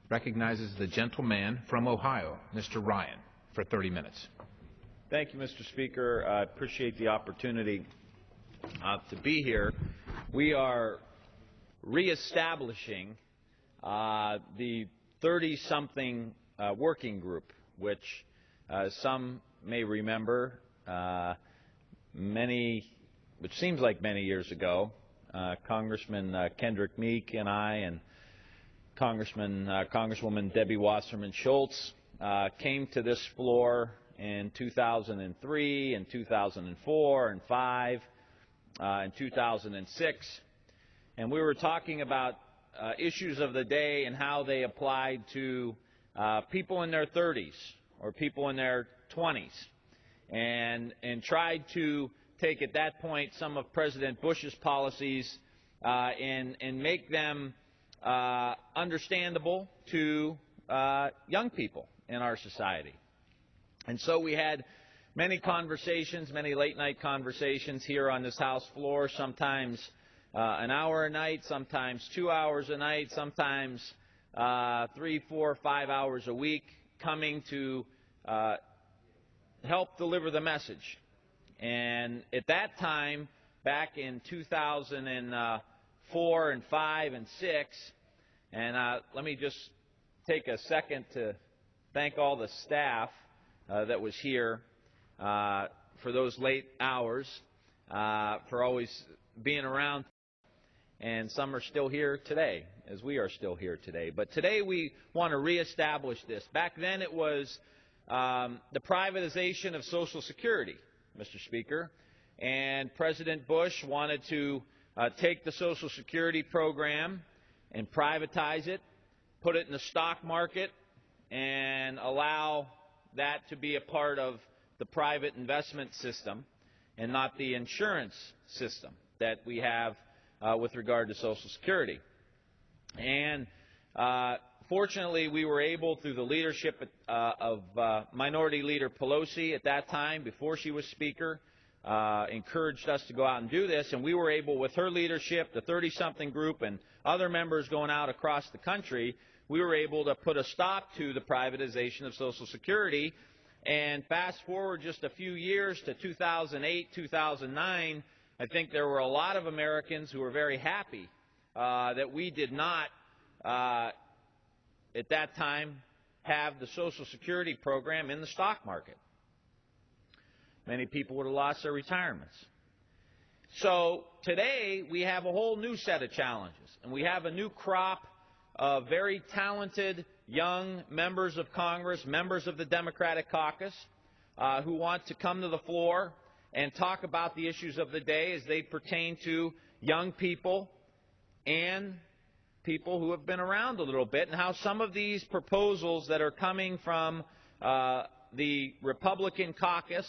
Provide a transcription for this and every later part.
recognizes the gentleman from Ohio, Mr. Ryan, for 30 minutes. Thank you, Mr. Speaker. I appreciate the opportunity to be here. We are reestablishing the 30-something working group, which some may remember which seems like many years ago, Congressman Kendrick Meek and I and Congresswoman Debbie Wasserman Schultz came to this floor in 2003 and 2004 and 2005 and 2006, and we were talking about issues of the day and how they applied to people in their 30s or people in their 20s, and tried to take at that point some of President Bush's policies and make them understandable to young people in our society. And so we had many conversations, many late-night conversations here on this House floor, sometimes an hour a night, sometimes 2 hours a night, sometimes 3, 4, 5 hours a week, coming to help deliver the message. And at that time, back in 2004 and 5 and 6, and let me just take a second to thank all the staff that was here for those late hours, for always being around. And some are still here today, as we are still here today. But today we want to reestablish this. Back then it was the privatization of Social Security, Mr. Speaker, and President Bush wanted to take the Social Security program and privatize it, put it in the stock market, and allow that to be a part of the private investment system and not the insurance system that we have with regard to Social Security. And fortunately, we were able, through the leadership of Minority Leader Pelosi at that time, before she was Speaker, encouraged us to go out and do this, and we were able, with her leadership, the 30-something group, and other members going out across the country, we were able to put a stop to the privatization of Social Security. And fast forward just a few years to 2008, 2009, I think there were a lot of Americans who were very happy that we did not, at that time, have the Social Security program in the stock market. Many people would have lost their retirements. So today we have a whole new set of challenges, and we have a new crop of very talented young members of Congress, members of the Democratic caucus, who want to come to the floor and talk about the issues of the day as they pertain to young people and people who have been around a little bit, and how some of these proposals that are coming from the Republican caucus,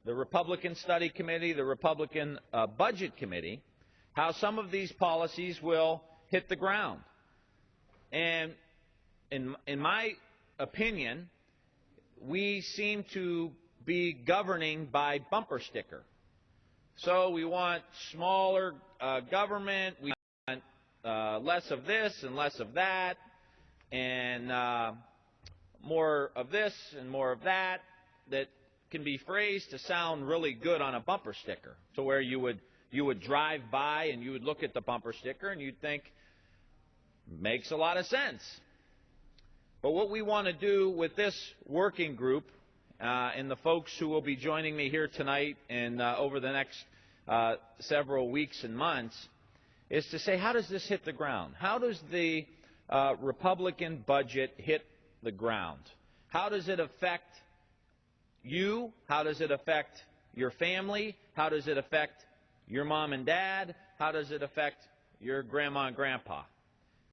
the Republican Study Committee, the Republican Budget Committee, how some of these policies will hit the ground. And in my opinion, we seem to be governing by bumper sticker. So we want smaller government, we want less of this and less of that, and more of this and more of that, that can be phrased to sound really good on a bumper sticker. So where you would drive by and you would look at the bumper sticker and you'd think, makes a lot of sense. But what we want to do with this working group and the folks who will be joining me here tonight and over the next several weeks and months is to say, how does this hit the ground? How does the Republican budget hit the ground? How does it affect you? How does it affect your family? How does it affect your mom and dad? How does it affect your grandma and grandpa?